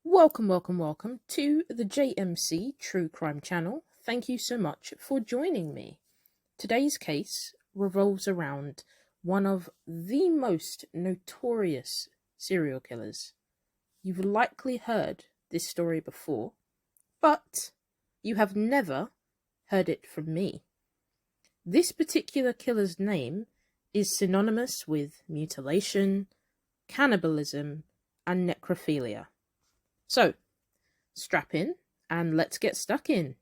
Welcome to the JMC True Crime Channel. Thank you so much for joining me. Today's case revolves around one of the most notorious serial killers. You've likely heard this story before, but you have never heard it from me. This particular killer's name is synonymous with mutilation, cannibalism, and necrophilia. So, strap in and let's get stuck in.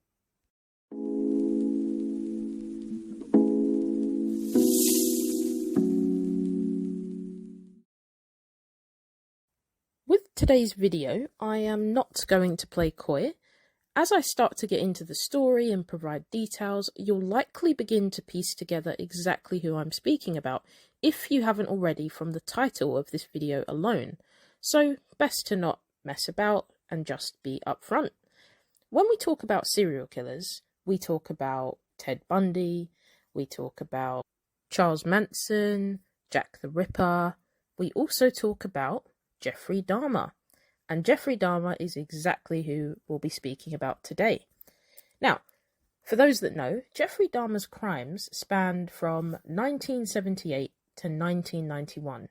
With today's video, I am not going to play coy. As I start to get into the story and provide details, you'll likely begin to piece together exactly who I'm speaking about, if you haven't already from the title of this video alone. So, best to not mess about and just be upfront. When we talk about serial killers, we talk about Ted Bundy, we talk about Charles Manson, Jack the Ripper. We also talk about Jeffrey Dahmer. And Jeffrey Dahmer is exactly who we'll be speaking about today. Now, for those that know, Jeffrey Dahmer's crimes spanned from 1978 to 1991.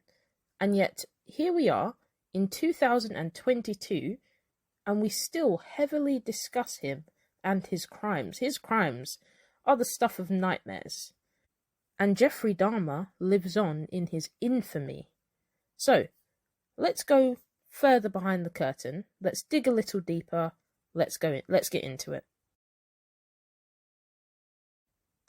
And yet, here we are in 2022, and we still heavily discuss him and his crimes. His crimes are the stuff of nightmares. And Jeffrey Dahmer lives on in his infamy. So, let's go further behind the curtain. Let's dig a little deeper. Let's get into it.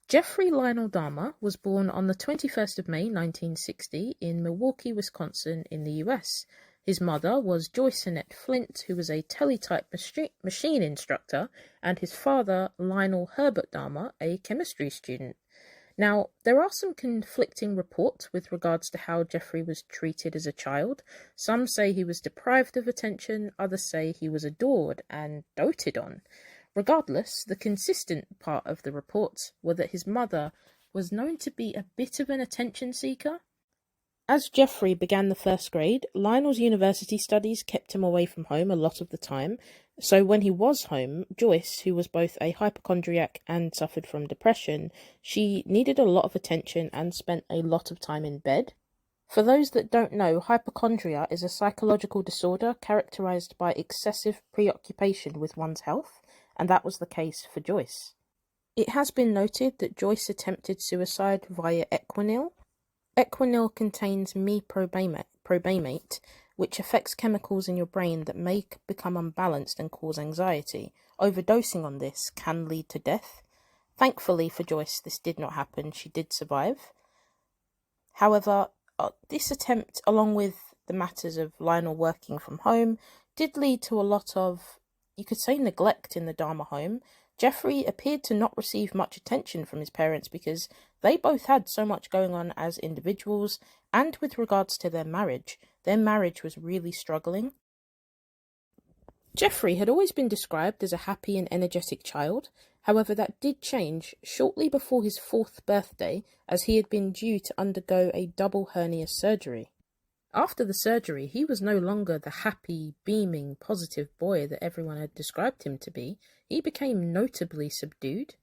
Jeffrey Lionel Dahmer was born on the 21st of May 1960 in Milwaukee, Wisconsin in the US. His mother was Joyce Annette Flint, who was a teletype machine instructor, and his father, Lionel Herbert Dahmer, a chemistry student. Now, there are some conflicting reports with regards to how Jeffrey was treated as a child. Some say he was deprived of attention, others say he was adored and doted on. Regardless, the consistent part of the reports were that his mother was known to be a bit of an attention seeker. As Jeffrey began the first grade, Lionel's university studies kept him away from home a lot of the time, so when he was home, Joyce, who was both a hypochondriac and suffered from depression, she needed a lot of attention and spent a lot of time in bed. For those that don't know, hypochondria is a psychological disorder characterized by excessive preoccupation with one's health, and that was the case for Joyce. It has been noted that Joyce attempted suicide via Equinil. Equinil contains meprobamate, which affects chemicals in your brain that may become unbalanced and cause anxiety. Overdosing on this can lead to death. Thankfully for Joyce, this did not happen. She did survive. However, this attempt, along with the matters of Lionel working from home, did lead to a lot of, you could say, neglect in the Dahmer home. Jeffrey appeared to not receive much attention from his parents because they both had so much going on as individuals, and with regards to their marriage was really struggling. Jeffrey had always been described as a happy and energetic child. However, that did change shortly before his 4th birthday, as he had been due to undergo a double hernia surgery. After the surgery, he was no longer the happy, beaming, positive boy that everyone had described him to be. He became notably subdued.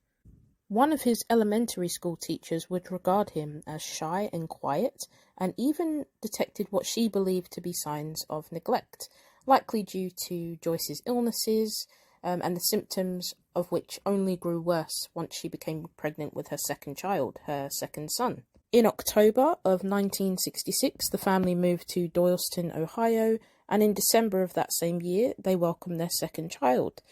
One of his elementary school teachers would regard him as shy and quiet, and even detected what she believed to be signs of neglect, likely due to Joyce's illnesses, and the symptoms of which only grew worse once she became pregnant with her second child, her second son. In October of 1966, the family moved to Doylestown, Ohio, and in December of that same year, they welcomed their second child.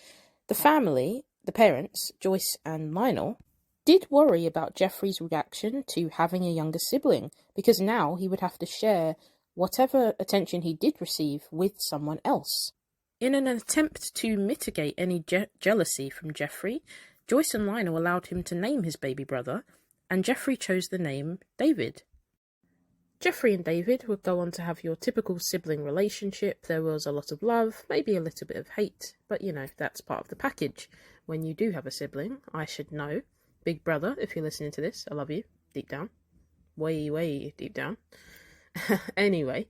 The family, the parents, Joyce and Lionel, did worry about Jeffrey's reaction to having a younger sibling, because now he would have to share whatever attention he did receive with someone else. In an attempt to mitigate any jealousy from Jeffrey, Joyce and Lionel allowed him to name his baby brother, and Jeffrey chose the name David. Jeffrey and David would go on to have your typical sibling relationship. There was a lot of love, maybe a little bit of hate, but you know, that's part of the package. When you do have a sibling, I should know. Big brother, if you're listening to this, I love you, deep down. Way deep down. Anyway,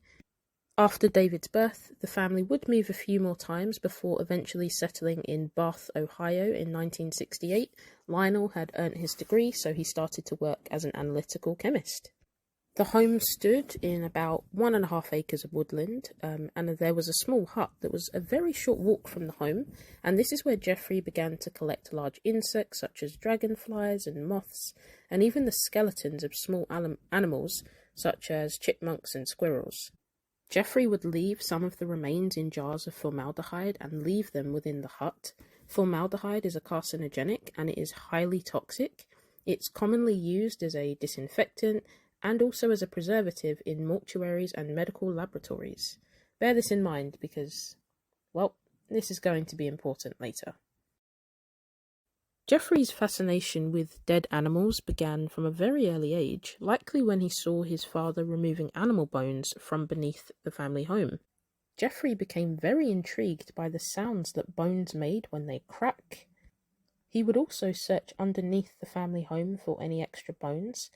After David's birth, the family would move a few more times before eventually settling in Bath, Ohio in 1968. Lionel had earned his degree, so he started to work as an analytical chemist. The home stood in about 1.5 acres of woodland, and there was a small hut that was a very short walk from the home, and this is where Jeffrey began to collect large insects such as dragonflies and moths, and even the skeletons of small animals such as chipmunks and squirrels. Jeffrey would leave some of the remains in jars of formaldehyde and leave them within the hut. Formaldehyde is a carcinogenic and it is highly toxic. It's commonly used as a disinfectant and also as a preservative in mortuaries and medical laboratories. Bear this in mind because, well, this is going to be important later. Jeffrey's fascination with dead animals began from a very early age, likely when he saw his father removing animal bones from beneath the family home. Jeffrey became very intrigued by the sounds that bones made when they crack. He would also search underneath the family home for any extra bones,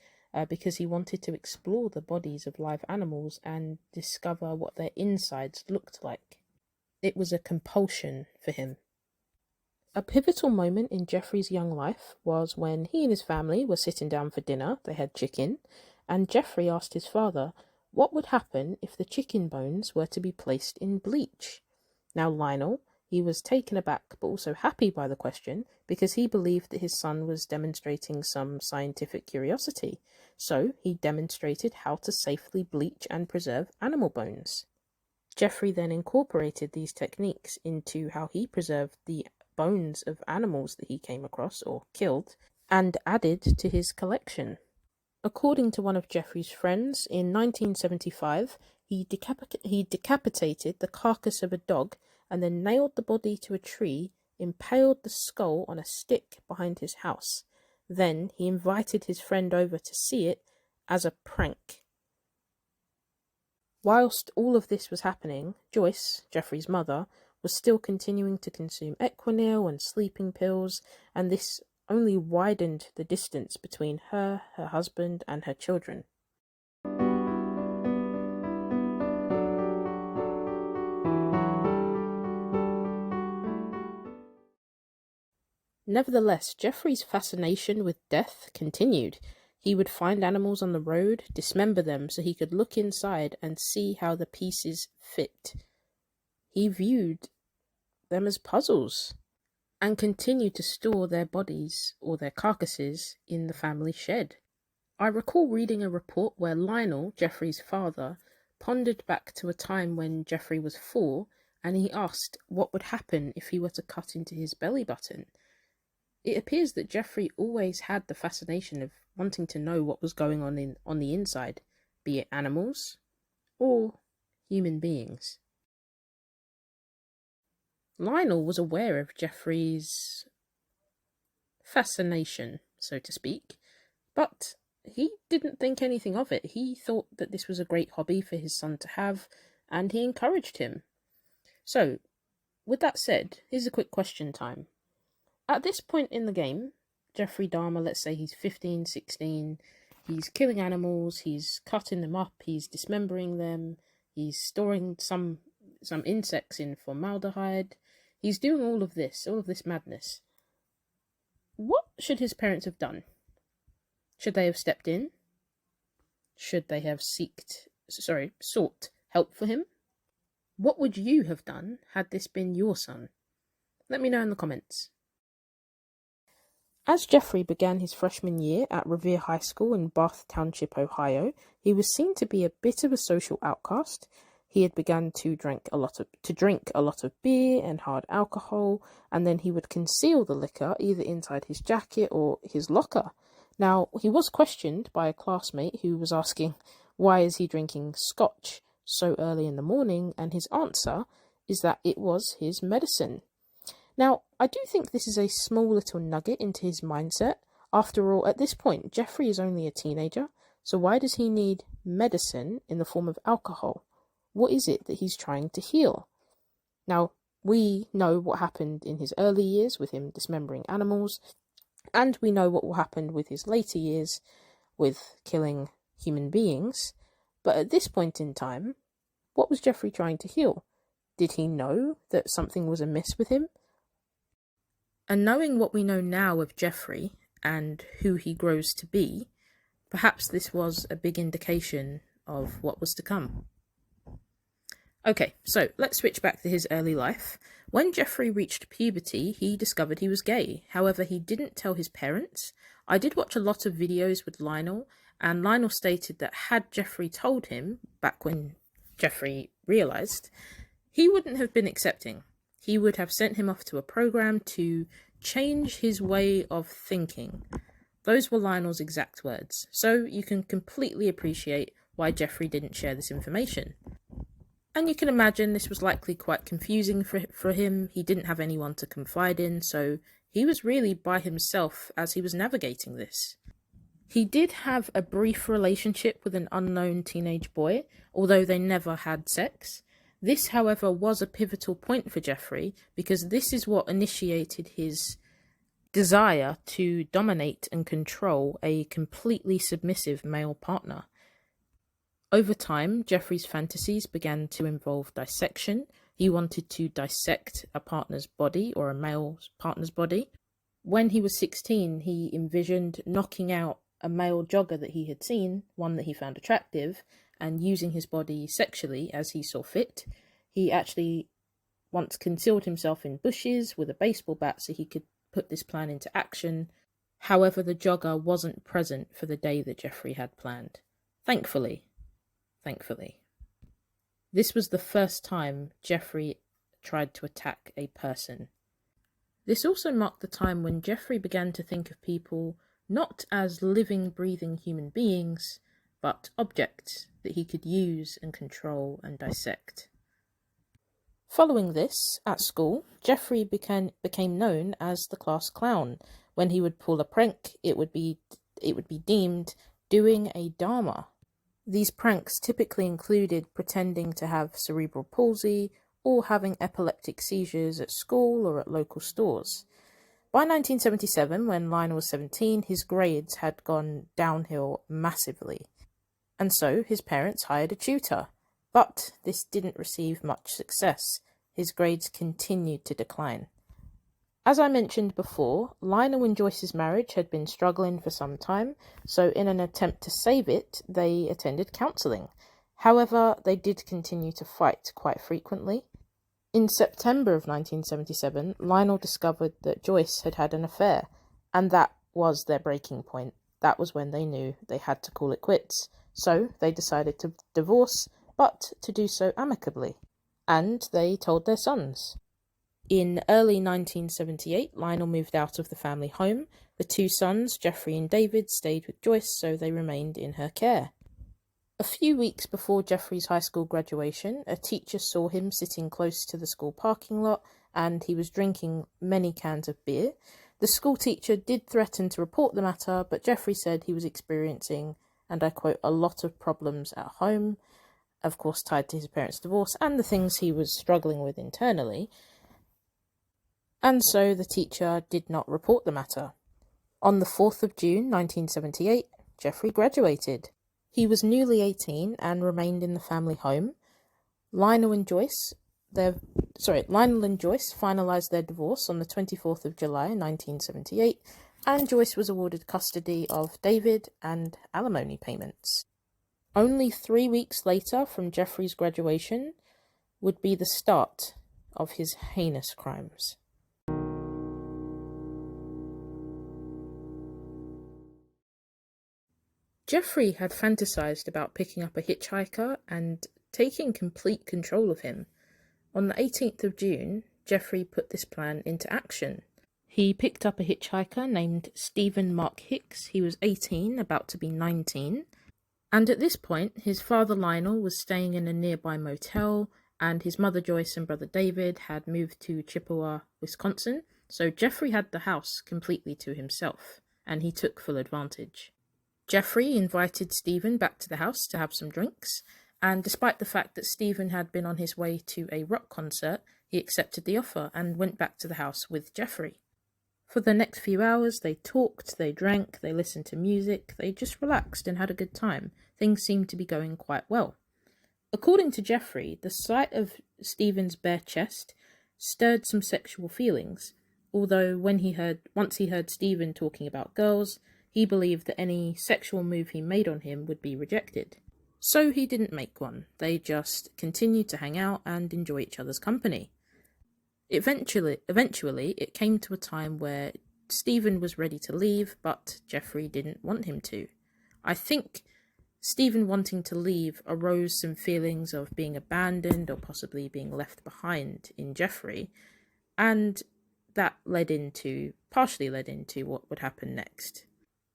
because he wanted to explore the bodies of live animals and discover what their insides looked like. It was a compulsion for him. A pivotal moment in Jeffrey's young life was when he and his family were sitting down for dinner. They had chicken, and Jeffrey asked his father what would happen if the chicken bones were to be placed in bleach. Now Lionel, he was taken aback but also happy by the question because he believed that his son was demonstrating some scientific curiosity. So he demonstrated how to safely bleach and preserve animal bones. Jeffrey then incorporated these techniques into how he preserved the bones of animals that he came across or killed and added to his collection. According to one of Jeffrey's friends, in 1975 he decapitated the carcass of a dog and then nailed the body to a tree, impaled the skull on a stick behind his house. Then he invited his friend over to see it as a prank. Whilst all of this was happening, Joyce, Jeffrey's mother, was still continuing to consume Equinil and sleeping pills, and this only widened the distance between her husband, and her children. Nevertheless, Jeffrey's fascination with death continued. He would find animals on the road, dismember them so he could look inside and see how the pieces fit. He viewed them as puzzles and continued to store their bodies or their carcasses in the family shed. I recall reading a report where Lionel, Jeffrey's father, pondered back to a time when Jeffrey was 4 and he asked what would happen if he were to cut into his belly button. It appears that Jeffrey always had the fascination of wanting to know what was going on the inside, be it animals or human beings. Lionel was aware of Jeffrey's fascination, so to speak, but he didn't think anything of it. He thought that this was a great hobby for his son to have, and he encouraged him. So, with that said, here's a quick question time. At this point in the game, Jeffrey Dahmer, let's say he's 15, 16, he's killing animals, he's cutting them up, he's dismembering them, he's storing some insects in formaldehyde, he's doing all of this madness. What should his parents have done? Should they have stepped in? Should they have sought help for him? What would you have done had this been your son? Let me know in the comments. As Jeffrey began his freshman year at Revere High School in Bath Township, Ohio, he was seen to be a bit of a social outcast. He had begun to drink a lot of beer and hard alcohol, and then he would conceal the liquor either inside his jacket or his locker. Now, he was questioned by a classmate who was asking, why is he drinking scotch so early in the morning? And his answer is that it was his medicine. Now, I do think this is a small little nugget into his mindset. After all, at this point, Jeffrey is only a teenager, so why does he need medicine in the form of alcohol? What is it that he's trying to heal? Now, we know what happened in his early years with him dismembering animals, and we know what will happen with his later years with killing human beings. But at this point in time, What was Jeffrey trying to heal? Did he know that something was amiss with him? And knowing what we know now of Jeffrey and who he grows to be, perhaps this was a big indication of what was to come. Okay, so let's switch back to his early life. When Jeffrey reached puberty, he discovered he was gay. However, he didn't tell his parents. I did watch a lot of videos with Lionel, and Lionel stated that had Jeffrey told him, back when Jeffrey realised, he wouldn't have been accepting. He would have sent him off to a program to change his way of thinking. Those were Lionel's exact words, so you can completely appreciate why Jeffrey didn't share this information. And you can imagine this was likely quite confusing for him. He didn't have anyone to confide in, so he was really by himself as he was navigating this. He did have a brief relationship with an unknown teenage boy, although they never had sex. This, however, was a pivotal point for Jeffrey, because this is what initiated his desire to dominate and control a completely submissive male partner. Over time, Jeffrey's fantasies began to involve dissection. He wanted to dissect a partner's body, or a male partner's body. When he was 16, he envisioned knocking out a male jogger that he had seen, one that he found attractive, and using his body sexually as he saw fit. He actually once concealed himself in bushes with a baseball bat so he could put this plan into action. However, the jogger wasn't present for the day that Jeffrey had planned. Thankfully. This was the first time Jeffrey tried to attack a person. This also marked the time when Jeffrey began to think of people not as living, breathing human beings, but objects that he could use and control and dissect. Following this, at school, Jeffrey became known as the class clown. When he would pull a prank, it would be deemed doing a Dahmer. These pranks typically included pretending to have cerebral palsy or having epileptic seizures at school or at local stores. By 1977, when Lionel was 17, his grades had gone downhill massively, and so his parents hired a tutor. But this didn't receive much success. His grades continued to decline. As I mentioned before, Lionel and Joyce's marriage had been struggling for some time, so in an attempt to save it, they attended counselling. However, they did continue to fight quite frequently. In September of 1977, Lionel discovered that Joyce had had an affair, and that was their breaking point. That was when they knew they had to call it quits. So they decided to divorce, but to do so amicably. And they told their sons. In early 1978, Lionel moved out of the family home. The two sons, Jeffrey and David, stayed with Joyce, so they remained in her care. A few weeks before Jeffrey's high school graduation, a teacher saw him sitting close to the school parking lot, and he was drinking many cans of beer. The school teacher did threaten to report the matter, but Jeffrey said he was experiencing, and I quote, a lot of problems at home, of course tied to his parents' divorce and the things he was struggling with internally. And so the teacher did not report the matter. On the 4th of June 1978, Jeffrey graduated. He was newly 18 and remained in the family home. Lionel and Joyce finalised their divorce on the 24th of July 1978, and Joyce was awarded custody of David and alimony payments. Only 3 weeks later from Jeffrey's graduation would be the start of his heinous crimes. Jeffrey had fantasized about picking up a hitchhiker and taking complete control of him. On the 18th of June, Jeffrey put this plan into action. He picked up a hitchhiker named Stephen Mark Hicks. He was 18, about to be 19. And at this point, his father Lionel was staying in a nearby motel, and his mother Joyce and brother David had moved to Chippewa, Wisconsin. So Jeffrey had the house completely to himself, and he took full advantage. Jeffrey invited Stephen back to the house to have some drinks, and despite the fact that Stephen had been on his way to a rock concert, he accepted the offer and went back to the house with Jeffrey. For the next few hours, they talked, they drank, they listened to music, they just relaxed and had a good time. Things seemed to be going quite well. According to Jeffrey, the sight of Stephen's bare chest stirred some sexual feelings, although once he heard Stephen talking about girls, he believed that any sexual move he made on him would be rejected. So he didn't make one. They just continued to hang out and enjoy each other's company. Eventually, it came to a time where Stephen was ready to leave, but Jeffrey didn't want him to. I think Stephen wanting to leave arose some feelings of being abandoned or possibly being left behind in Jeffrey, and that partially led into what would happen next.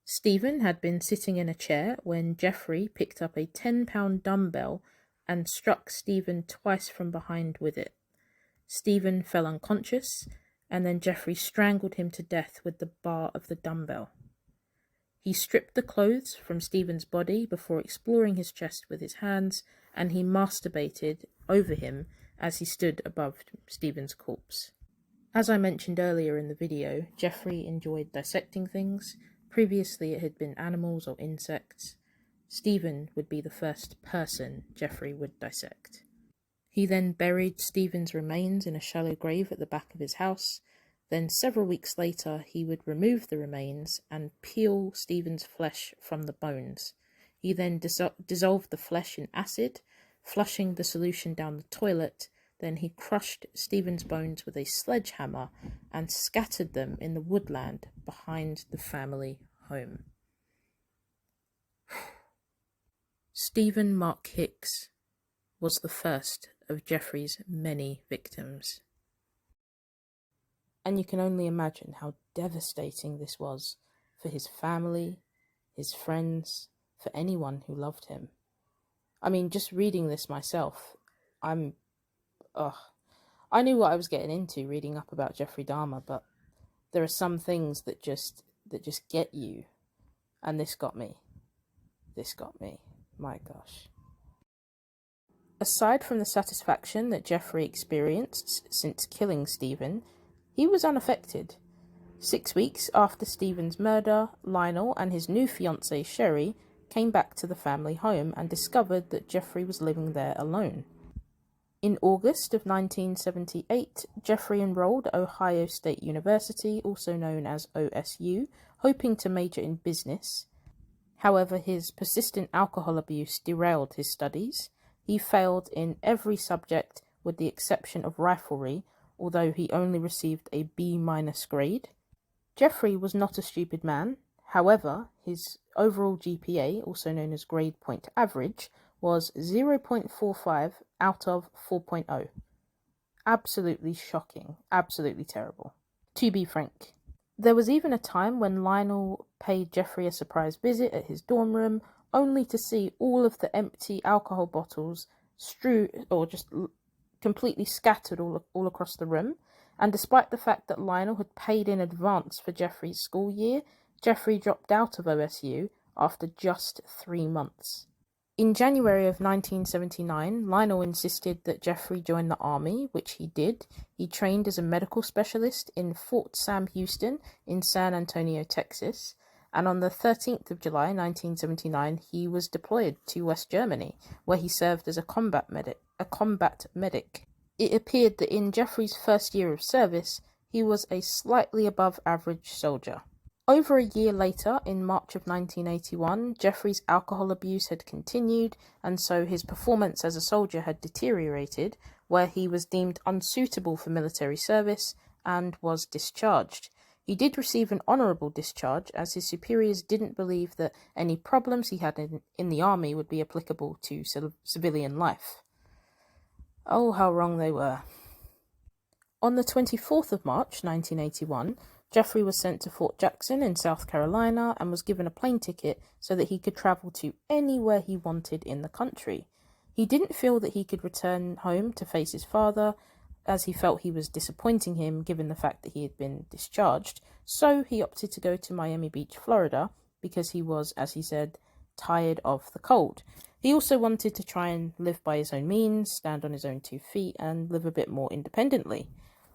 Stephen had been sitting in a chair when Jeffrey picked up a 10-pound dumbbell and struck Stephen twice from behind with it. Stephen fell unconscious, and then Jeffrey strangled him to death with the bar of the dumbbell. He stripped the clothes from Stephen's body before exploring his chest with his hands, and he masturbated over him as he stood above Stephen's corpse. As I mentioned earlier in the video, Jeffrey enjoyed dissecting things. Previously it had been animals or insects. Stephen would be the first person Jeffrey would dissect. He then buried Stephen's remains in a shallow grave at the back of his house. Then several weeks later, he would remove the remains and peel Stephen's flesh from the bones. He then dissolved the flesh in acid, flushing the solution down the toilet. Then he crushed Stephen's bones with a sledgehammer and scattered them in the woodland behind the family home. Stephen Mark Hicks was the first of Jeffrey's many victims. And you can only imagine how devastating this was for his family, his friends, for anyone who loved him. I mean, just reading this myself, I knew what I was getting into reading up about Jeffrey Dahmer, but there are some things that just get you, and this got me. My gosh. Aside from the satisfaction that Jeffrey experienced since killing Stephen, he was unaffected. 6 weeks after Stephen's murder, Lionel and his new fiancée Sherry came back to the family home and discovered that Jeffrey was living there alone. In August of 1978, Jeffrey enrolled at Ohio State University, also known as OSU, hoping to major in business. However, his persistent alcohol abuse derailed his studies. He failed in every subject with the exception of riflery, although he only received a B- grade. Jeffrey was not a stupid man. However, his overall GPA, also known as grade point average, was 0.45 out of 4.0. Absolutely shocking. Absolutely terrible. To be frank. There was even a time when Lionel paid Jeffrey a surprise visit at his dorm room, only to see all of the empty alcohol bottles completely scattered all across the room. And despite the fact that Lionel had paid in advance for Jeffrey's school year, Jeffrey dropped out of OSU after just 3 months. In January of 1979, Lionel insisted that Jeffrey join the army, which he did. He trained as a medical specialist in Fort Sam Houston in San Antonio, Texas. And on the 13th of July 1979, he was deployed to West Germany, where he served as a combat medic. It appeared that in Jeffrey's first year of service, he was a slightly above average soldier. Over a year later, in March of 1981, Jeffrey's alcohol abuse had continued, and so his performance as a soldier had deteriorated, where he was deemed unsuitable for military service and was discharged. He did receive an honourable discharge, as his superiors didn't believe that any problems he had in the army would be applicable to civilian life. Oh, how wrong they were. On the 24th of March 1981, Jeffrey was sent to Fort Jackson in South Carolina and was given a plane ticket so that he could travel to anywhere he wanted in the country. He didn't feel that he could return home to face his father, as he felt he was disappointing him given the fact that he had been discharged, so he opted to go to Miami Beach, Florida, because he was, as he said, tired of the cold. He also wanted to try and live by his own means, stand on his own 2 feet, and live a bit more independently.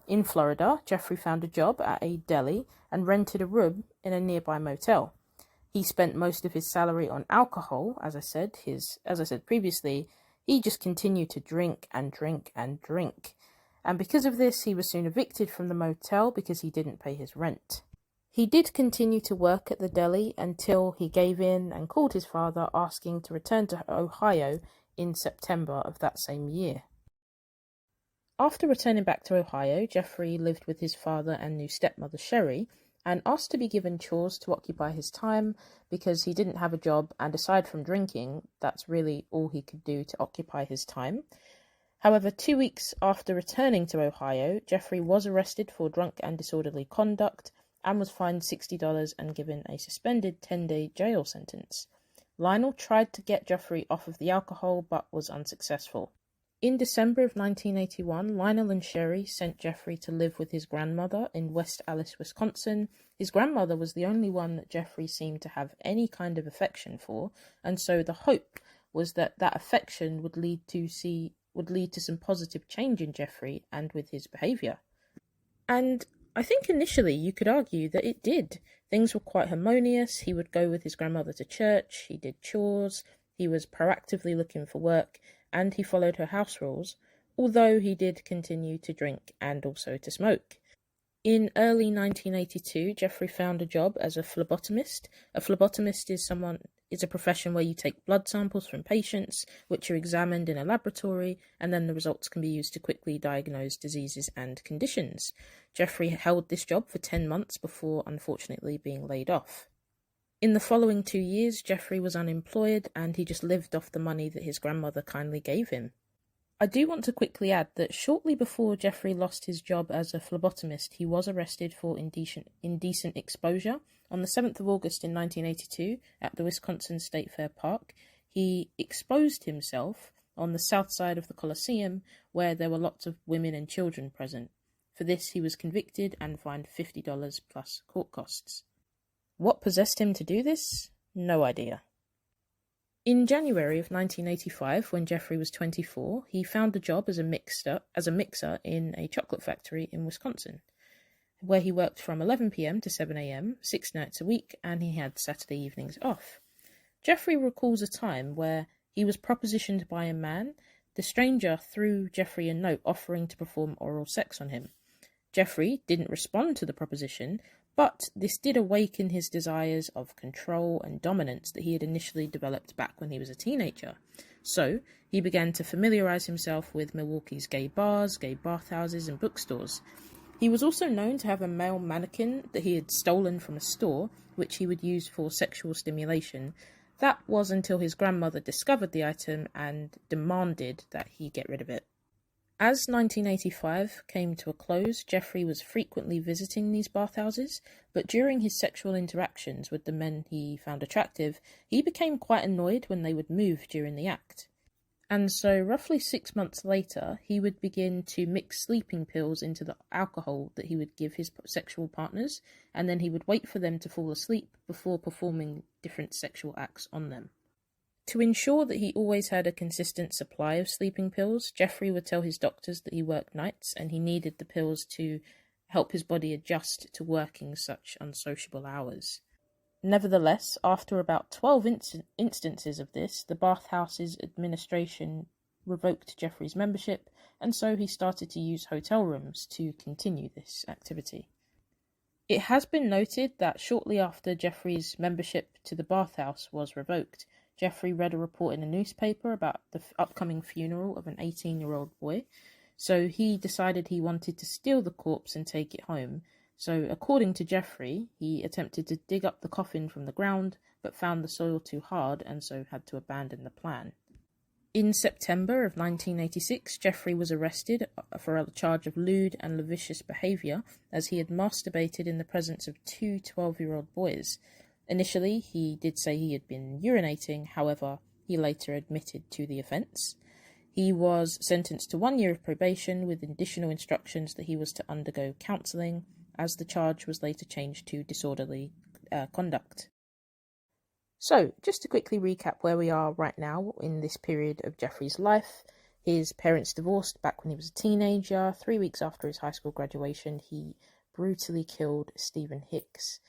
In Florida, Jeffrey found a job at a deli and rented a room in a nearby motel. He spent most of his salary on alcohol, as I said previously. He just continued to drink and drink and drink. And because of this, he was soon evicted from the motel because he didn't pay his rent. He did continue to work at the deli until he gave in and called his father, asking to return to Ohio in September of that same year. After returning back to Ohio, Jeffrey lived with his father and new stepmother Sherry, and asked to be given chores to occupy his time because he didn't have a job, and aside from drinking, that's really all he could do to occupy his time. However, 2 weeks after returning to Ohio, Jeffrey was arrested for drunk and disorderly conduct and was fined $60 and given a suspended 10-day jail sentence. Lionel tried to get Jeffrey off of the alcohol but was unsuccessful. In December of 1981, Lionel and Sherry sent Jeffrey to live with his grandmother in West Allis, Wisconsin. His grandmother was the only one that Jeffrey seemed to have any kind of affection for, and so the hope was that that affection would lead to some positive change in Jeffrey and with his behaviour. And I think initially you could argue that it did. Things were quite harmonious. He would go with his grandmother to church, he did chores, he was proactively looking for work, and he followed her house rules, although he did continue to drink and also to smoke. In early 1982, Jeffrey found a job as a phlebotomist. A phlebotomist is a profession where you take blood samples from patients, which are examined in a laboratory, and then the results can be used to quickly diagnose diseases and conditions. Jeffrey held this job for 10 months before unfortunately being laid off. In the following 2 years, Jeffrey was unemployed and he just lived off the money that his grandmother kindly gave him. I do want to quickly add that shortly before Jeffrey lost his job as a phlebotomist, he was arrested for indecent exposure. On the 7th of August in 1982, at the Wisconsin State Fair Park, he exposed himself on the south side of the Coliseum, where there were lots of women and children present. For this, he was convicted and fined $50 plus court costs. What possessed him to do this? No idea. In January of 1985, when Jeffrey was 24, he found a job as a mixer in a chocolate factory in Wisconsin, where he worked from 11 p.m. to 7 a.m., 6 nights a week, and he had Saturday evenings off. Jeffrey recalls a time where he was propositioned by a man. The stranger threw Jeffrey a note offering to perform oral sex on him. Jeffrey didn't respond to the proposition, but this did awaken his desires of control and dominance that he had initially developed back when he was a teenager. So, he began to familiarize himself with Milwaukee's gay bars, gay bathhouses, and bookstores. He was also known to have a male mannequin that he had stolen from a store, which he would use for sexual stimulation. That was until his grandmother discovered the item and demanded that he get rid of it. As 1985 came to a close, Jeffrey was frequently visiting these bathhouses, but during his sexual interactions with the men he found attractive, he became quite annoyed when they would move during the act. And so, roughly 6 months later, he would begin to mix sleeping pills into the alcohol that he would give his sexual partners, and then he would wait for them to fall asleep before performing different sexual acts on them. To ensure that he always had a consistent supply of sleeping pills, Jeffrey would tell his doctors that he worked nights and he needed the pills to help his body adjust to working such unsociable hours. Nevertheless, after about 12 instances of this, the bathhouse's administration revoked Jeffrey's membership, and so he started to use hotel rooms to continue this activity. It has been noted that shortly after Jeffrey's membership to the bathhouse was revoked, Jeffrey read a report in a newspaper about the upcoming funeral of an 18-year-old boy, so he decided he wanted to steal the corpse and take it home. So, according to Jeffrey, he attempted to dig up the coffin from the ground, but found the soil too hard and so had to abandon the plan. In September of 1986, Jeffrey was arrested for a charge of lewd and lascivious behaviour, as he had masturbated in the presence of two 12-year-old boys. Initially, he did say he had been urinating, however, he later admitted to the offence. He was sentenced to 1 year of probation with additional instructions that he was to undergo counselling, as the charge was later changed to disorderly conduct. So, just to quickly recap where we are right now in this period of Jeffrey's life. His parents divorced back when he was a teenager. 3 weeks after his high school graduation, he brutally killed Stephen Hicks.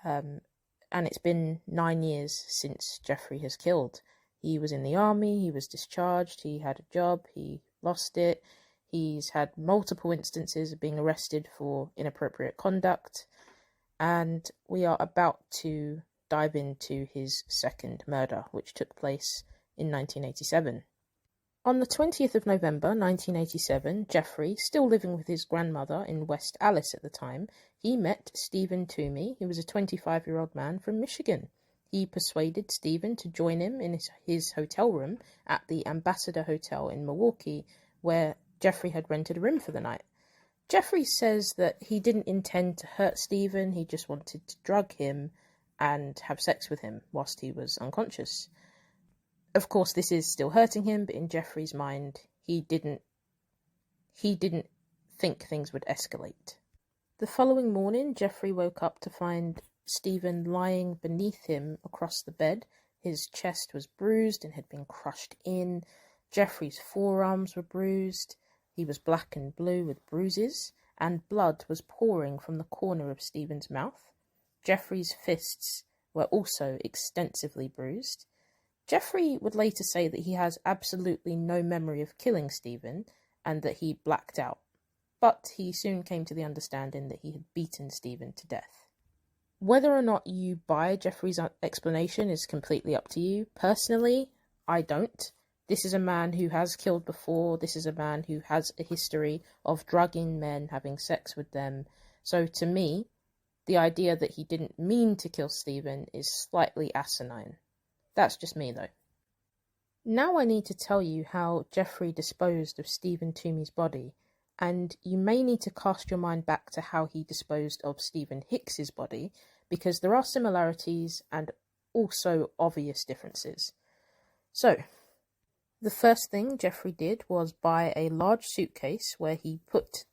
And it's been 9 years since Jeffrey has killed. He was in the army, he was discharged, he had a job, he lost it. He's had multiple instances of being arrested for inappropriate conduct. And we are about to dive into his second murder, which took place in 1987. On the 20th of November 1987, Jeffrey, still living with his grandmother in West Allis at the time, he met Stephen Toomey, who was a 25-year-old man from Michigan. He persuaded Stephen to join him in his hotel room at the Ambassador Hotel in Milwaukee, where Jeffrey had rented a room for the night. Jeffrey says that he didn't intend to hurt Stephen, he just wanted to drug him and have sex with him whilst he was unconscious. Of course, this is still hurting him, but in Jeffrey's mind, he didn't think things would escalate. The following morning, Jeffrey woke up to find Stephen lying beneath him across the bed. His chest was bruised and had been crushed in. Jeffrey's forearms were bruised. He was black and blue with bruises, and blood was pouring from the corner of Stephen's mouth. Jeffrey's fists were also extensively bruised. Jeffrey would later say that he has absolutely no memory of killing Stephen and that he blacked out, but he soon came to the understanding that he had beaten Stephen to death. Whether or not you buy Jeffrey's explanation is completely up to you. Personally, I don't. This is a man who has killed before. This is a man who has a history of drugging men, having sex with them. So to me, the idea that he didn't mean to kill Stephen is slightly asinine. That's just me, though. Now I need to tell you how Jeffrey disposed of Stephen Toomey's body, and you may need to cast your mind back to how he disposed of Stephen Hicks's body, because there are similarities and also obvious differences. So, the first thing Jeffrey did was buy a large suitcase where he put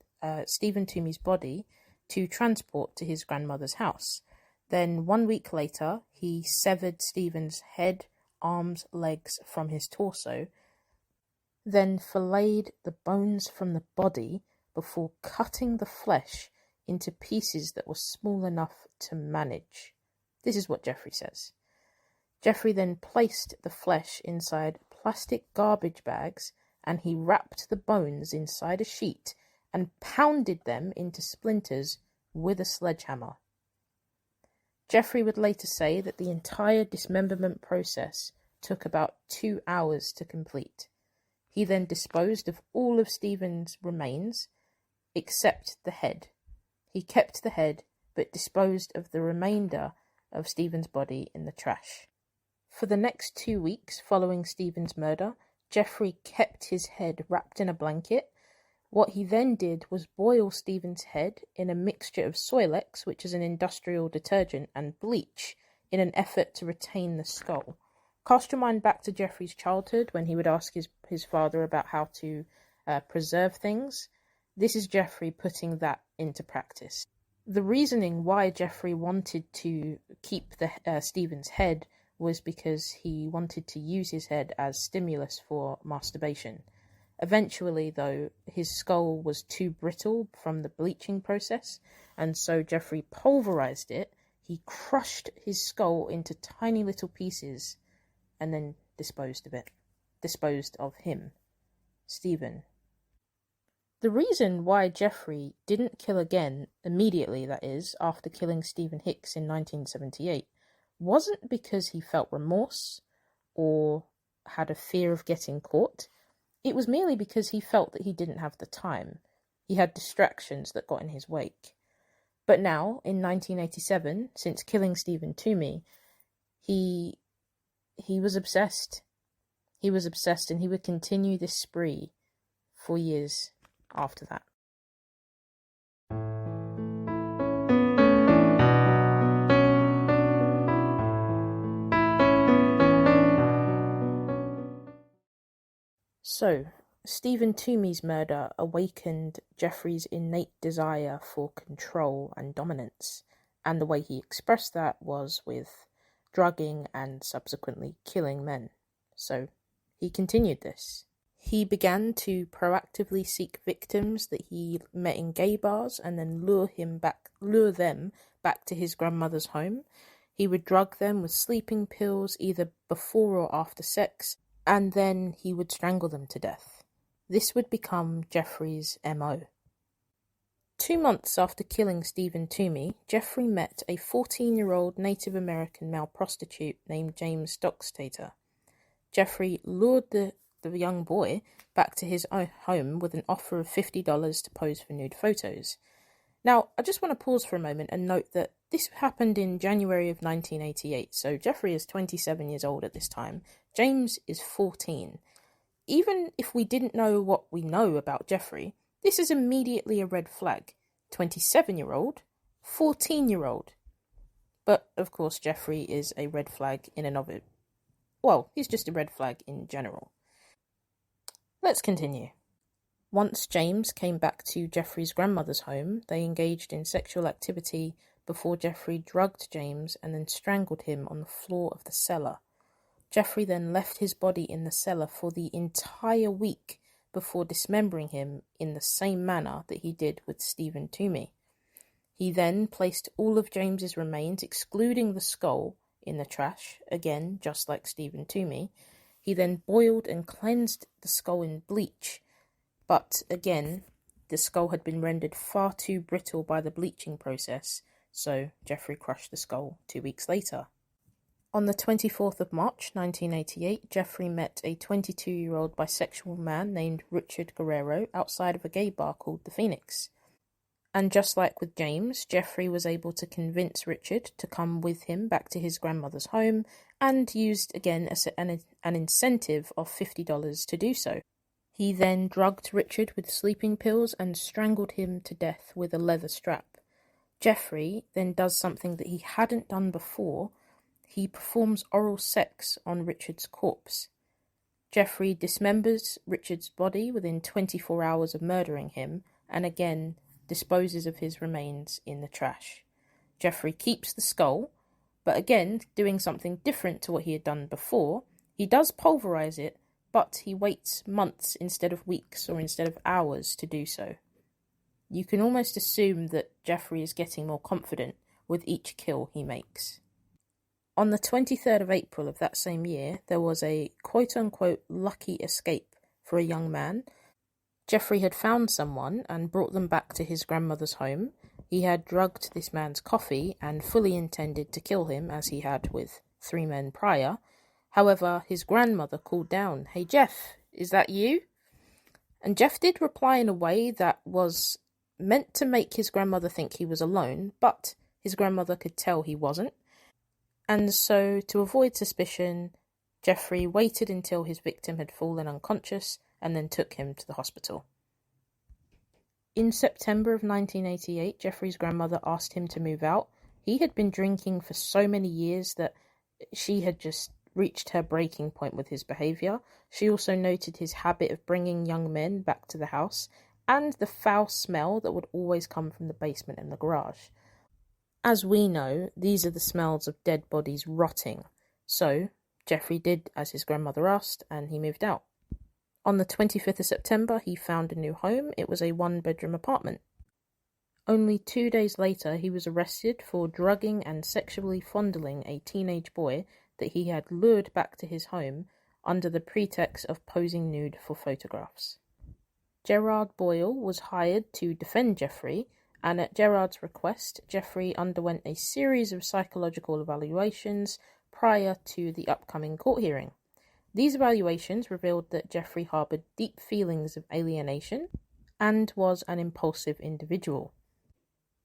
Stephen Toomey's body to transport to his grandmother's house. Then 1 week later, he severed Stephen's head, arms, legs from his torso, then filleted the bones from the body before cutting the flesh into pieces that were small enough to manage. This is what Jeffrey says. Jeffrey then placed the flesh inside plastic garbage bags, and he wrapped the bones inside a sheet and pounded them into splinters with a sledgehammer. Jeffrey would later say that the entire dismemberment process took about 2 hours to complete. He then disposed of all of Stephen's remains, except the head. He kept the head, but disposed of the remainder of Stephen's body in the trash. For the next 2 weeks following Stephen's murder, Jeffrey kept his head wrapped in a blanket. What he then did was boil Stephen's head in a mixture of Soilex, which is an industrial detergent, and bleach in an effort to retain the skull. Cast your mind back to Jeffrey's childhood when he would ask his father about how to preserve things. This is Jeffrey putting that into practice. The reasoning why Jeffrey wanted to keep Stephen's head was because he wanted to use his head as stimulus for masturbation. Eventually, though, his skull was too brittle from the bleaching process, and so Jeffrey pulverized it. He crushed his skull into tiny little pieces and then disposed of it. Disposed of him. Stephen. The reason why Jeffrey didn't kill again, immediately that is, after killing Stephen Hicks in 1978, wasn't because he felt remorse or had a fear of getting caught. It was merely because he felt that he didn't have the time. He had distractions that got in his wake. But now, in 1987, since killing Stephen Toomey, he was obsessed. He was obsessed, and he would continue this spree for years after that. So, Stephen Toomey's murder awakened Jeffrey's innate desire for control and dominance, and the way he expressed that was with drugging and subsequently killing men. So, he continued this. He began to proactively seek victims that he met in gay bars and then lure them back to his grandmother's home. He would drug them with sleeping pills either before or after sex, and then he would strangle them to death. This would become Jeffrey's MO. 2 months after killing Stephen Toomey, Jeffrey met a 14-year-old Native American male prostitute named James DOXTATOR. Jeffrey lured the young boy back to his own home with an offer of $50 to pose for nude photos. Now, I just want to pause for a moment and note that this happened in January of 1988, so Jeffrey is 27 years old at this time. James is 14. Even if we didn't know what we know about Jeffrey, this is immediately a red flag. 27-year-old, 14-year-old. But, of course, Jeffrey is a red flag in and of it. Well, he's just a red flag in general. Let's continue. Once James came back to Jeffrey's grandmother's home, they engaged in sexual activity before Jeffrey drugged James and then strangled him on the floor of the cellar. Jeffrey then left his body in the cellar for the entire week before dismembering him in the same manner that he did with Stephen Toomey. He then placed all of James's remains, excluding the skull, in the trash, again just like Stephen Toomey. He then boiled and cleansed the skull in bleach, but again, the skull had been rendered far too brittle by the bleaching process, so Jeffrey crushed the skull 2 weeks later. On the 24th of March 1988, Jeffrey met a 22-year-old bisexual man named Richard Guerrero outside of a gay bar called The Phoenix. And just like with James, Jeffrey was able to convince Richard to come with him back to his grandmother's home and used again an incentive of $50 to do so. He then drugged Richard with sleeping pills and strangled him to death with a leather strap. Jeffrey then does something that he hadn't done before. He performs oral sex on Richard's corpse. Jeffrey dismembers Richard's body within 24 hours of murdering him and again disposes of his remains in the trash. Jeffrey keeps the skull, but again, doing something different to what he had done before, he does pulverize it, but he waits months instead of weeks or instead of hours to do so. You can almost assume that Jeffrey is getting more confident with each kill he makes. On the 23rd of April of that same year, there was a quote-unquote lucky escape for a young man. Jeffrey had found someone and brought them back to his grandmother's home. He had drugged this man's coffee and fully intended to kill him, as he had with 3 men prior. However, his grandmother called down, "Hey Jeff, is that you?" And Jeff did reply in a way that was meant to make his grandmother think he was alone, but his grandmother could tell he wasn't. And so, to avoid suspicion, Jeffrey waited until his victim had fallen unconscious and then took him to the hospital. In September of 1988, Jeffrey's grandmother asked him to move out. He had been drinking for so many years that she had just reached her breaking point with his behaviour. She also noted his habit of bringing young men back to the house and the foul smell that would always come from the basement and the garage. As we know, these are the smells of dead bodies rotting. So, Jeffrey did as his grandmother asked and he moved out. On the 25th of September, he found a new home. It was a 1-bedroom apartment. Only 2 days later, he was arrested for drugging and sexually fondling a teenage boy that he had lured back to his home under the pretext of posing nude for photographs. Gerard Boyle was hired to defend Jeffrey, and at Gerard's request, Jeffrey underwent a series of psychological evaluations prior to the upcoming court hearing. These evaluations revealed that Jeffrey harboured deep feelings of alienation and was an impulsive individual.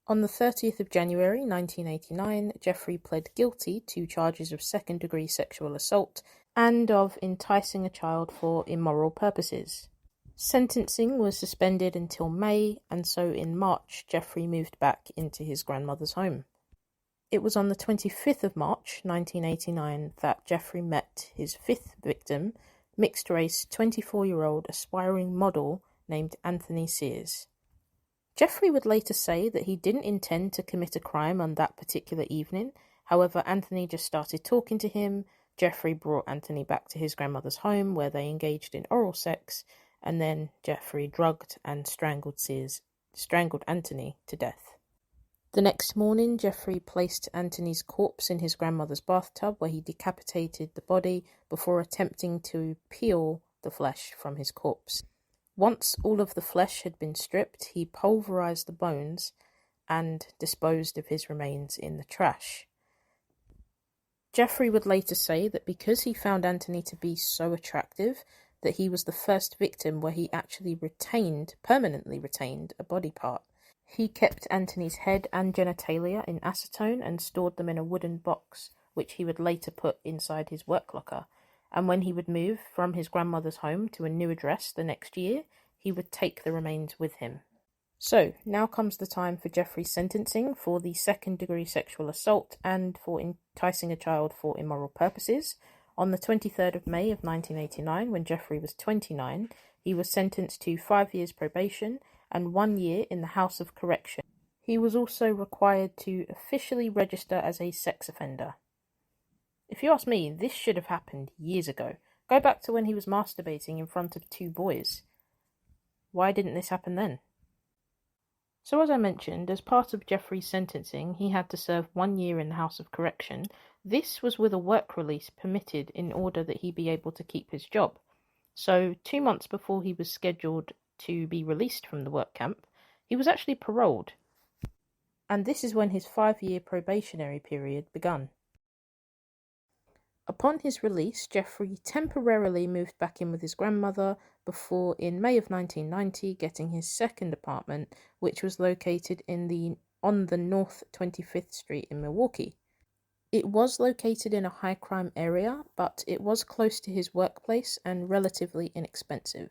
On the 30th of January 1989, Jeffrey pled guilty to charges of second-degree sexual assault and of enticing a child for immoral purposes. Sentencing was suspended until May, and so in March, Jeffrey moved back into his grandmother's home. It was on the 25th of March 1989 that Jeffrey met his 5th victim, mixed-race 24-year-old aspiring model named Anthony Sears. Jeffrey would later say that he didn't intend to commit a crime on that particular evening. However, Anthony just started talking to him. Jeffrey brought Anthony back to his grandmother's home where they engaged in oral sex, and then Jeffrey drugged and strangled Anthony to death. The next morning, Jeffrey placed Anthony's corpse in his grandmother's bathtub, where he decapitated the body before attempting to peel the flesh from his corpse. Once all of the flesh had been stripped, he pulverized the bones and disposed of his remains in the trash. Jeffrey would later say that because he found Anthony to be so attractive, that he was the first victim where he actually permanently retained a body part. He kept Anthony's head and genitalia in acetone and stored them in a wooden box, which he would later put inside his work locker. And when he would move from his grandmother's home to a new address the next year, he would take the remains with him. So, now comes the time for Jeffrey's sentencing for the second-degree sexual assault and for enticing a child for immoral purposes. On the 23rd of May of 1989, when Jeffrey was 29, he was sentenced to 5 years probation and 1 year in the House of Correction. He was also required to officially register as a sex offender. If you ask me, this should have happened years ago. Go back to when he was masturbating in front of 2 boys. Why didn't this happen then? So as I mentioned, as part of Jeffrey's sentencing, he had to serve 1 year in the House of Correction. This was with a work release permitted in order that he be able to keep his job. So 2 months before he was scheduled to be released from the work camp, he was actually paroled. And this is when his 5-year probationary period began. Upon his release, Jeffrey temporarily moved back in with his grandmother before, in May of 1990, getting his second apartment, which was located on the North 25th Street in Milwaukee. It was located in a high-crime area, but it was close to his workplace and relatively inexpensive.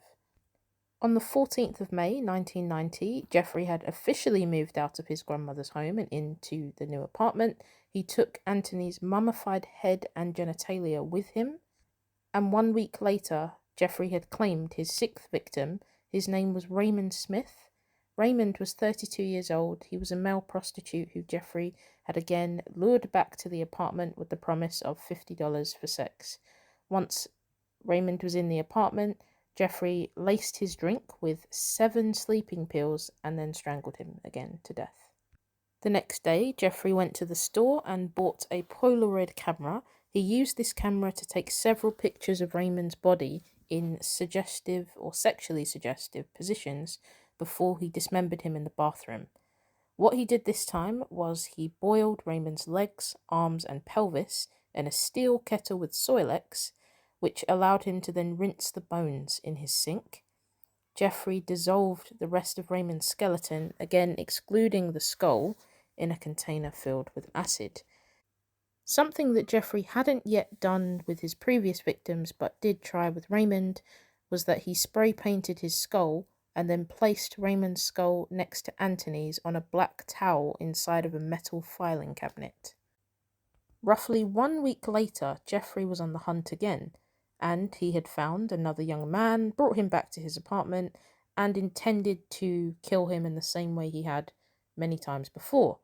On the 14th of May 1990, Jeffrey had officially moved out of his grandmother's home and into the new apartment. He took Anthony's mummified head and genitalia with him, and 1 week later, Jeffrey had claimed his 6th victim. His name was Raymond Smith. Raymond was 32 years old. He was a male prostitute who Jeffrey had again lured back to the apartment with the promise of $50 for sex. Once Raymond was in the apartment, Jeffrey laced his drink with 7 sleeping pills and then strangled him again to death. The next day, Jeffrey went to the store and bought a Polaroid camera. He used this camera to take several pictures of Raymond's body in suggestive or sexually suggestive positions before he dismembered him in the bathroom. What he did this time was he boiled Raymond's legs, arms, and pelvis in a steel kettle with Soilex, which allowed him to then rinse the bones in his sink. Jeffrey dissolved the rest of Raymond's skeleton, again excluding the skull, in a container filled with acid. Something that Jeffrey hadn't yet done with his previous victims but did try with Raymond was that he spray painted his skull and then placed Raymond's skull next to Anthony's on a black towel inside of a metal filing cabinet. Roughly 1 week later, Jeffrey was on the hunt again, and he had found another young man, brought him back to his apartment, and intended to kill him in the same way he had many times before.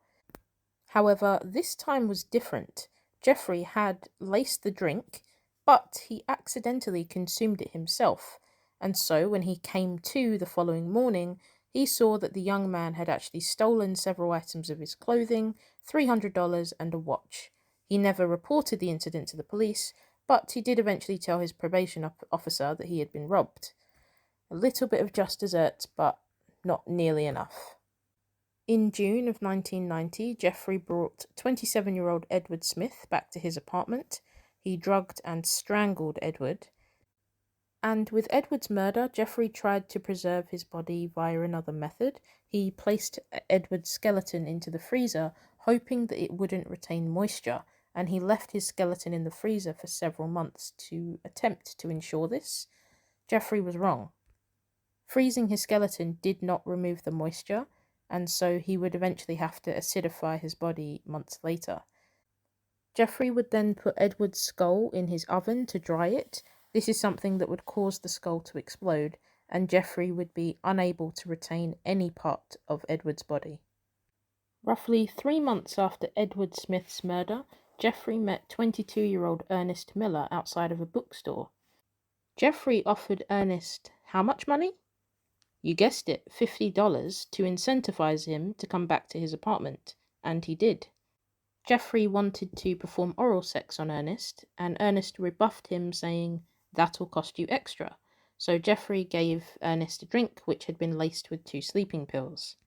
However, this time was different. Jeffrey had laced the drink, but he accidentally consumed it himself, and so when he came to the following morning, he saw that the young man had actually stolen several items of his clothing, $300 and a watch. He never reported the incident to the police, but he did eventually tell his probation officer that he had been robbed. A little bit of just desserts, but not nearly enough. In June of 1990, Jeffrey brought 27-year-old Edward Smith back to his apartment. He drugged and strangled Edward. And with Edward's murder, Jeffrey tried to preserve his body via another method. He placed Edward's skeleton into the freezer, hoping that it wouldn't retain moisture, and he left his skeleton in the freezer for several months to attempt to ensure this. Jeffrey was wrong. Freezing his skeleton did not remove the moisture, and so he would eventually have to acidify his body months later. Jeffrey would then put Edward's skull in his oven to dry it. This is something that would cause the skull to explode, and Jeffrey would be unable to retain any part of Edward's body. Roughly 3 months after Edward Smith's murder, Jeffrey met 22-year-old Ernest Miller outside of a bookstore. Jeffrey offered Ernest how much money? You guessed it, $50 to incentivize him to come back to his apartment. and he did. Jeffrey wanted to perform oral sex on Ernest, and Ernest rebuffed him, saying, "That'll cost you extra." So Jeffrey gave Ernest a drink which had been laced with 2 sleeping pills.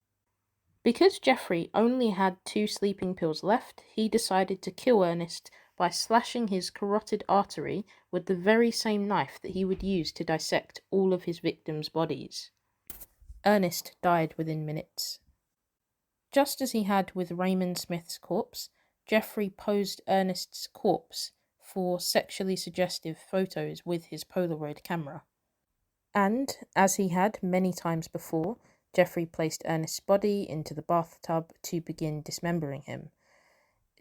Because Jeffrey only had 2 sleeping pills left, he decided to kill Ernest by slashing his carotid artery with the very same knife that he would use to dissect all of his victims' bodies. Ernest died within minutes. Just as he had with Raymond Smith's corpse, Jeffrey posed Ernest's corpse for sexually suggestive photos with his Polaroid camera. And, as he had many times before, Jeffrey placed Ernest's body into the bathtub to begin dismembering him.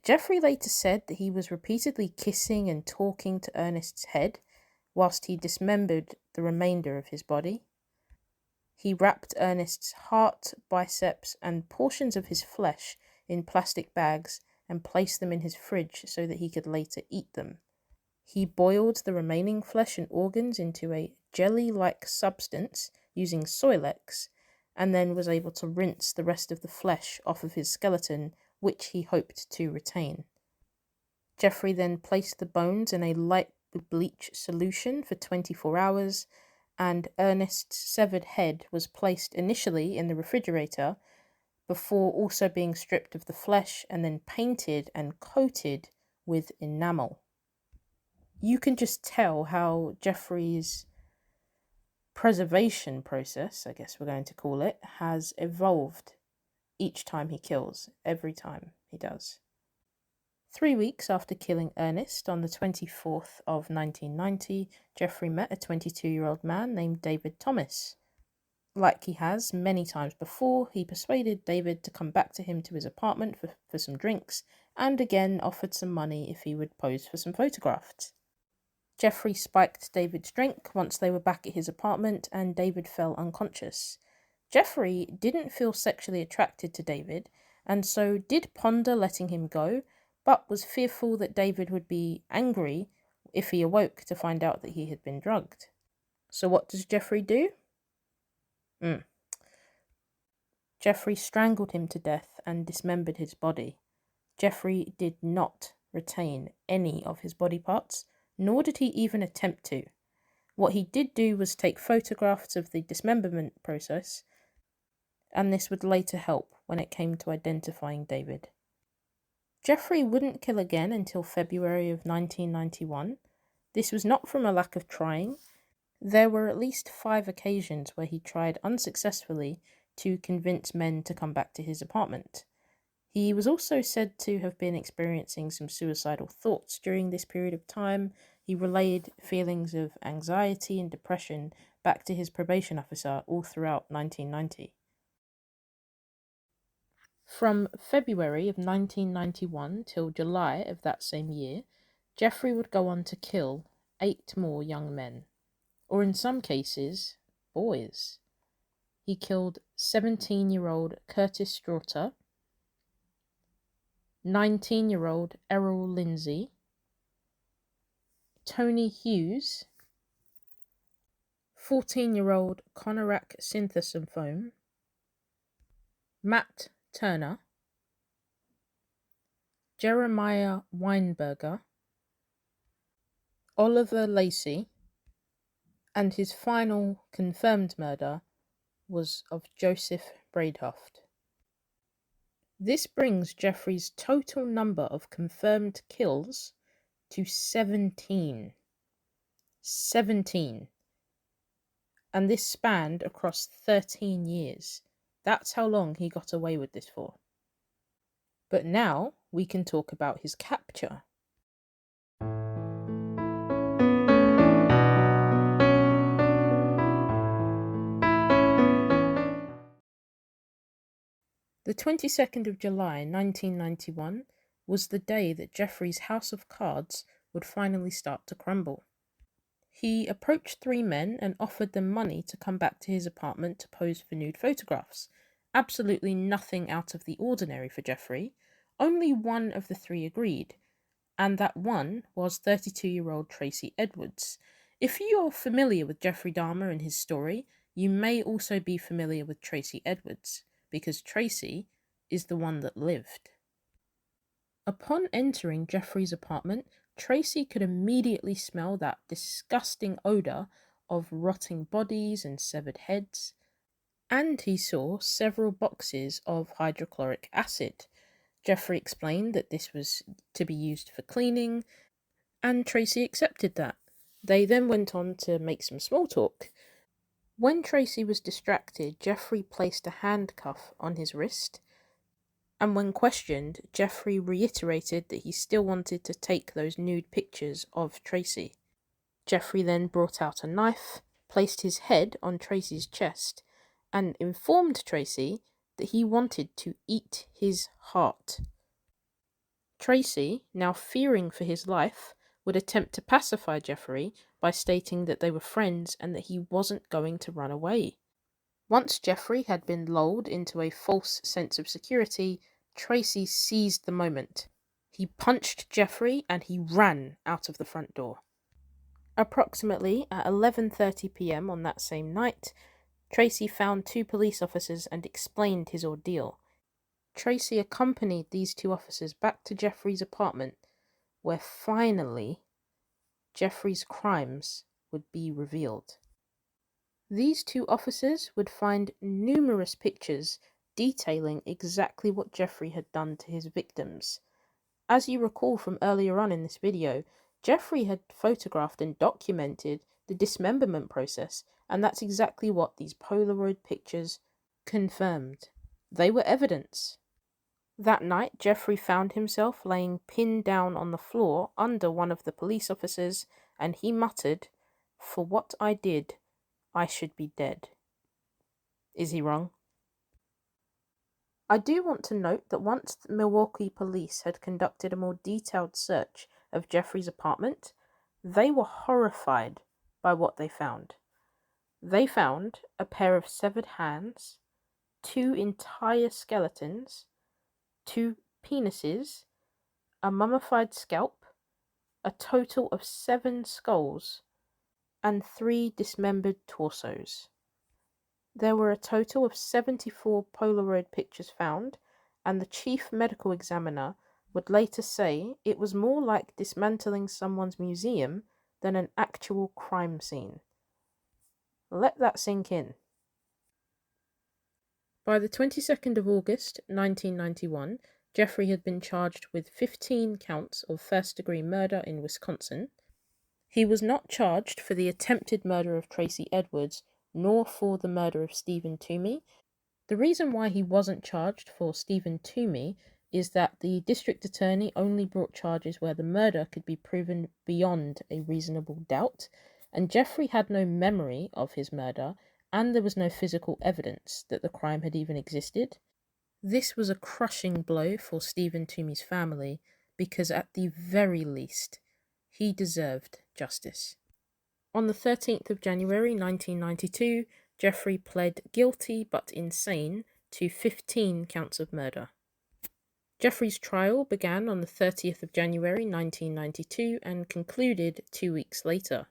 Jeffrey later said that he was repeatedly kissing and talking to Ernest's head whilst he dismembered the remainder of his body. He wrapped Ernest's heart, biceps, and portions of his flesh in plastic bags and placed them in his fridge so that he could later eat them. He boiled the remaining flesh and organs into a jelly-like substance using Soilex, and then was able to rinse the rest of the flesh off of his skeleton, which he hoped to retain. Jeffrey then placed the bones in a light bleach solution for 24 hours, and Ernest's severed head was placed initially in the refrigerator before also being stripped of the flesh and then painted and coated with enamel. You can just tell how Jeffrey's preservation process, I guess we're going to call it, has evolved each time he kills, every time he does. 3 weeks after killing Ernest, on the 24th of 1990, Jeffrey met a 22-year-old man named David Thomas. Like he has many times before, he persuaded David to come back to him to his apartment for some drinks, and again offered some money if he would pose for some photographs. Jeffrey spiked David's drink once they were back at his apartment, and David fell unconscious. Jeffrey didn't feel sexually attracted to David, and so did ponder letting him go, but was fearful that David would be angry if he awoke to find out that he had been drugged. So what does Jeffrey do? Jeffrey strangled him to death and dismembered his body. Jeffrey did not retain any of his body parts, nor did he even attempt to. What he did do was take photographs of the dismemberment process, and this would later help when it came to identifying David. Jeffrey wouldn't kill again until February of 1991. This was not from a lack of trying. There were at least 5 occasions where he tried unsuccessfully to convince men to come back to his apartment. He was also said to have been experiencing some suicidal thoughts during this period of time. He relayed feelings of anxiety and depression back to his probation officer all throughout 1990. From February of 1991 till July of that same year, Jeffrey would go on to kill 8 more young men, or in some cases, boys. He killed 17-year-old Curtis Strawghter, 19-year-old ERROL LINDSEY, Tony Hughes, 14-year-old Conorak Synthesymphone, Matt Turner, Jeremiah Weinberger, Oliver LACY, and his final confirmed murder was of Joseph BRADEHOFT. This brings Jeffrey's total number of confirmed kills to 17. 17. And this spanned across 13 years. That's how long he got away with this for. But now we can talk about his capture. The 22nd of July 1991 was the day that Jeffrey's house of cards would finally start to crumble. He approached 3 men and offered them money to come back to his apartment to pose for nude photographs. Absolutely nothing out of the ordinary for Jeffrey. Only one of the 3 agreed, and that one was 32-year-old Tracy Edwards. If you're familiar with Jeffrey Dahmer and his story, you may also be familiar with Tracy Edwards, because Tracy is the one that lived. Upon entering Jeffrey's apartment, Tracy could immediately smell that disgusting odor of rotting bodies and severed heads, and he saw several boxes of hydrochloric acid. Jeffrey explained that this was to be used for cleaning, and Tracy accepted that. They then went on to make some small talk. When Tracy was distracted, Jeffrey placed a handcuff on his wrist, and when questioned, Jeffrey reiterated that he still wanted to take those nude pictures of Tracy. Jeffrey then brought out a knife, placed his head on Tracy's chest, and informed Tracy that he wanted to eat his heart. Tracy, now fearing for his life, would attempt to pacify Jeffrey by stating that they were friends and that he wasn't going to run away. Once Jeffrey had been lulled into a false sense of security, Tracy seized the moment. He punched Jeffrey and he ran out of the front door. Approximately at 11:30 p.m. on that same night, Tracy found two police officers and explained his ordeal. Tracy accompanied these two officers back to Jeffrey's apartment, where finally Jeffrey's crimes would be revealed. These two officers would find numerous pictures detailing exactly what Jeffrey had done to his victims. As you recall from earlier on in this video, Jeffrey had photographed and documented the dismemberment process, and that's exactly what these Polaroid pictures confirmed. They were evidence. That night, Jeffrey found himself laying pinned down on the floor under one of the police officers, and he muttered, "For what I did, I should be dead." Is he wrong? I do want to note that once the Milwaukee police had conducted a more detailed search of Jeffrey's apartment, they were horrified by what they found. They found a pair of severed hands, two entire skeletons, two penises, a mummified scalp, a total of 7 skulls, and 3 dismembered torsos. There were a total of 74 Polaroid pictures found, and the chief medical examiner would later say it was more like dismantling someone's museum than an actual crime scene. Let that sink in. By the 22nd of August 1991, Jeffrey had been charged with 15 counts of first-degree murder in Wisconsin. He was not charged for the attempted murder of Tracy Edwards, nor for the murder of Stephen Toomey. The reason why he wasn't charged for Stephen Toomey is that the district attorney only brought charges where the murder could be proven beyond a reasonable doubt, and Jeffrey had no memory of his murder, and there was no physical evidence that the crime had even existed. This was a crushing blow for Stephen Toomey's family, because at the very least, he deserved justice. On the 13th of January 1992, Jeffrey pled guilty but insane to 15 counts of murder. Jeffrey's trial began on the 30th of January 1992 and concluded 2 weeks later.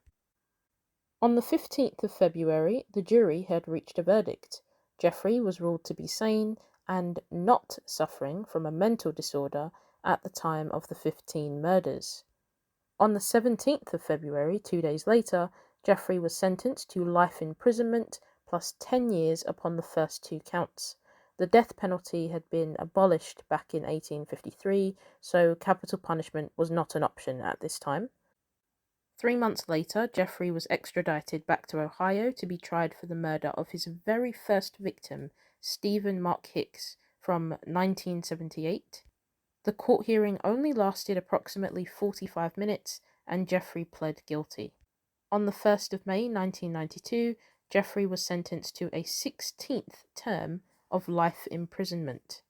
On the 15th of February, the jury had reached a verdict. Jeffrey was ruled to be sane and not suffering from a mental disorder at the time of the 15 murders. On the 17th of February, 2 days later, Jeffrey was sentenced to life imprisonment plus 10 years upon the first 2 counts. The death penalty had been abolished back in 1853, so capital punishment was not an option at this time. 3 months later, Jeffrey was extradited back to Ohio to be tried for the murder of his very first victim, Stephen Mark Hicks, from 1978. The court hearing only lasted approximately 45 minutes, and Jeffrey pled guilty. On the 1st of May 1992, Jeffrey was sentenced to a 16th term of life imprisonment.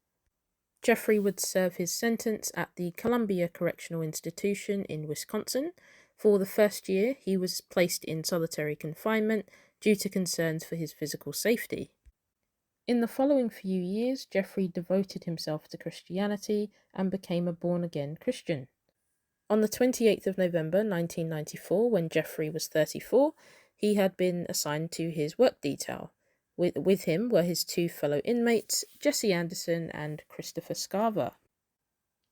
Jeffrey would serve his sentence at the Columbia Correctional Institution in Wisconsin. For the first year, he was placed in solitary confinement due to concerns for his physical safety. In the following few years, Jeffrey devoted himself to Christianity and became a born-again Christian. On the 28th of November 1994, when Jeffrey was 34, he had been assigned to his work detail. With him were his 2 fellow inmates, Jesse Anderson and Christopher Scarver.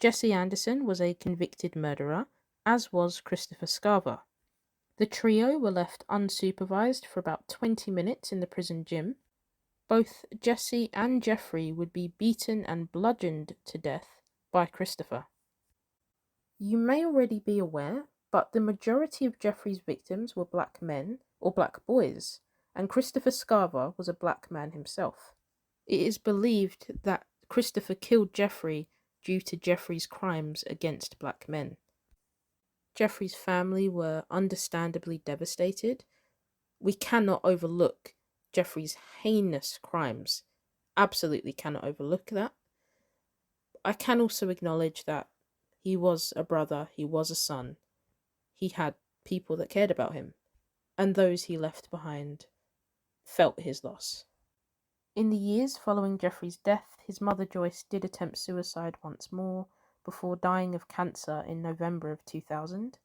Jesse Anderson was a convicted murderer, as was Christopher Scarver. The trio were left unsupervised for about 20 minutes in the prison gym. Both Jesse and Jeffrey would be beaten and bludgeoned to death by Christopher. You may already be aware, but the majority of Jeffrey's victims were black men or black boys, and Christopher Scarver was a black man himself. It is believed that Christopher killed Jeffrey due to Jeffrey's crimes against black men. Jeffrey's family were understandably devastated. We cannot overlook Jeffrey's heinous crimes. Absolutely cannot overlook that. I can also acknowledge that he was a brother, he was a son. He had people that cared about him, and those he left behind felt his loss. In the years following Jeffrey's death, his mother Joyce did attempt suicide once more before dying of cancer in November of 2000.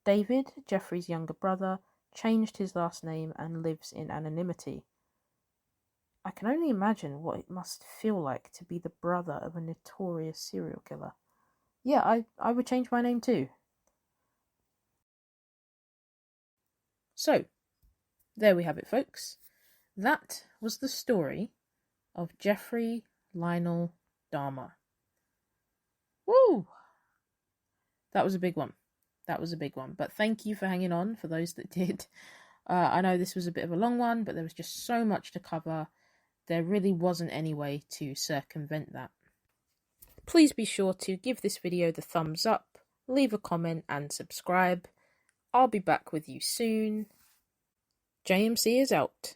David, Jeffrey's younger brother, changed his last name and lives in anonymity. I can only imagine what it must feel like to be the brother of a notorious serial killer. Yeah, I would change my name too. So, there we have it, folks. That was the story of Jeffrey Lionel Dahmer. Woo! That was a big one. But thank you for hanging on for those that did. I know this was a bit of a long one, but there was just so much to cover. There really wasn't any way to circumvent that. Please be sure to give this video the thumbs up, leave a comment and subscribe. I'll be back with you soon. JMC is out.